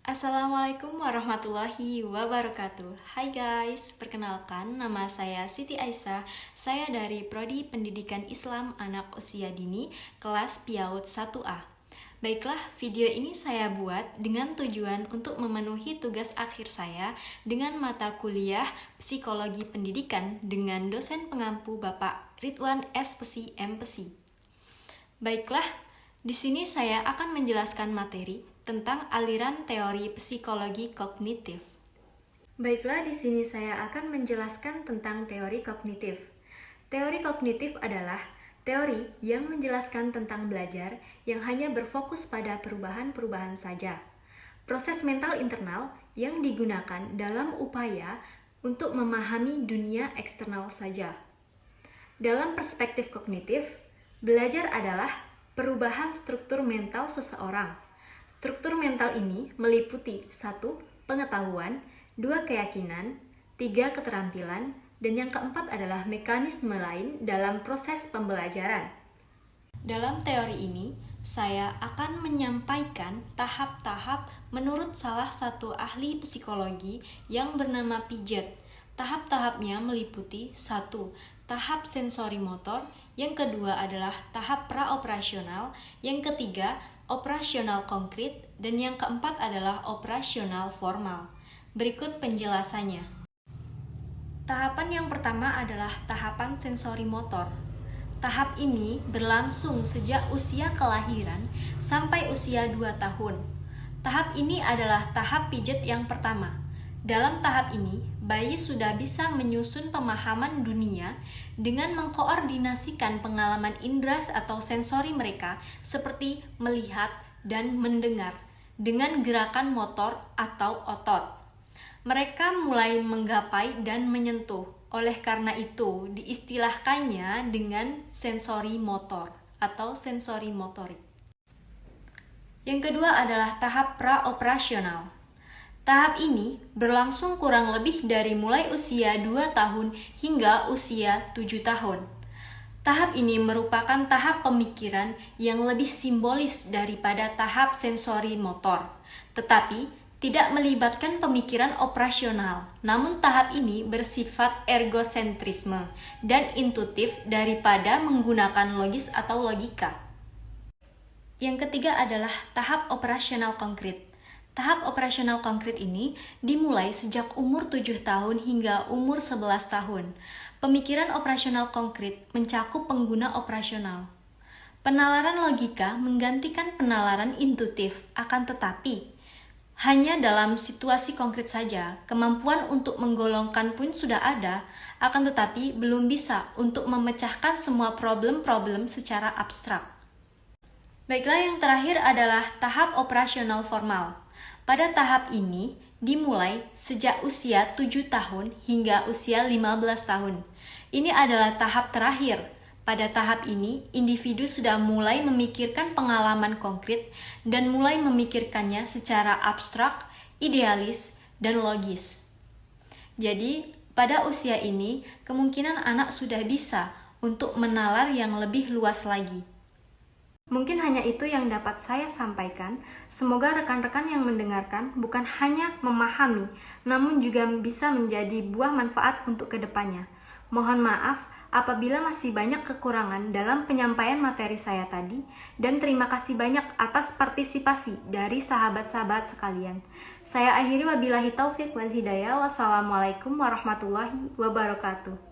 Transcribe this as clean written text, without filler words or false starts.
Assalamualaikum warahmatullahi wabarakatuh. Hai guys, perkenalkan nama saya Siti Aisyah. Saya dari Prodi Pendidikan Islam Anak Usia Dini, kelas PIAUD 1A. Baiklah, video ini saya buat dengan tujuan untuk memenuhi tugas akhir saya dengan mata kuliah Psikologi Pendidikan dengan dosen pengampu Bapak Ridwan S.Pesi M.Pesi. Baiklah, di sini saya akan menjelaskan materi tentang aliran teori psikologi kognitif. Baiklah, di sini saya akan menjelaskan tentang teori kognitif. Teori kognitif adalah teori yang menjelaskan tentang belajar yang hanya berfokus pada perubahan-perubahan saja. Proses mental internal yang digunakan dalam upaya untuk memahami dunia eksternal saja. Dalam perspektif kognitif, belajar adalah perubahan struktur mental seseorang. Struktur mental ini meliputi 1. Pengetahuan, 2. Keyakinan, 3. Keterampilan, dan yang keempat adalah mekanisme lain dalam proses pembelajaran. Dalam teori ini, saya akan menyampaikan tahap-tahap menurut salah satu ahli psikologi yang bernama Piaget. Tahap-tahapnya meliputi 1. Tahap sensori motor, yang kedua adalah tahap praoperasional, yang ketiga operasional konkret, dan yang keempat adalah operasional formal. Berikut penjelasannya. Tahapan yang pertama adalah tahapan sensori motor. Tahap ini berlangsung sejak usia kelahiran sampai usia 2 tahun. Tahap ini adalah tahap Piaget yang pertama. Dalam tahap ini, bayi sudah bisa menyusun pemahaman dunia dengan mengkoordinasikan pengalaman indera atau sensori mereka seperti melihat dan mendengar dengan gerakan motor atau otot. Mereka mulai menggapai dan menyentuh. Oleh karena itu, diistilahkannya dengan sensori motor atau sensori motorik. Yang kedua adalah tahap praoperasional. Tahap ini berlangsung kurang lebih dari mulai usia 2 tahun hingga usia 7 tahun. Tahap ini merupakan tahap pemikiran yang lebih simbolis daripada tahap sensori motor, tetapi tidak melibatkan pemikiran operasional. Namun tahap ini bersifat ergosentrisme dan intuitif daripada menggunakan logis atau logika. Yang ketiga adalah tahap operasional konkret. Tahap operasional konkret ini dimulai sejak umur 7 tahun hingga umur 11 tahun. Pemikiran operasional konkret mencakup pengguna operasional. Penalaran logika menggantikan penalaran intuitif, akan tetapi hanya dalam situasi konkret saja. Kemampuan untuk menggolongkan pun sudah ada, akan tetapi belum bisa untuk memecahkan semua problem-problem secara abstrak. Baiklah, yang terakhir adalah tahap operasional formal. Pada tahap ini dimulai sejak usia 7 tahun hingga usia 15 tahun. Ini adalah tahap terakhir. Pada tahap ini, individu sudah mulai memikirkan pengalaman konkret dan mulai memikirkannya secara abstrak, idealis, dan logis. Jadi, pada usia ini, kemungkinan anak sudah bisa untuk menalar yang lebih luas lagi. Mungkin hanya itu yang dapat saya sampaikan. Semoga rekan-rekan yang mendengarkan bukan hanya memahami, namun juga bisa menjadi buah manfaat untuk kedepannya. Mohon maaf apabila masih banyak kekurangan dalam penyampaian materi saya tadi, dan terima kasih banyak atas partisipasi dari sahabat-sahabat sekalian. Saya akhiri wabillahi taufik wal hidayah. Wassalamualaikum warahmatullahi wabarakatuh.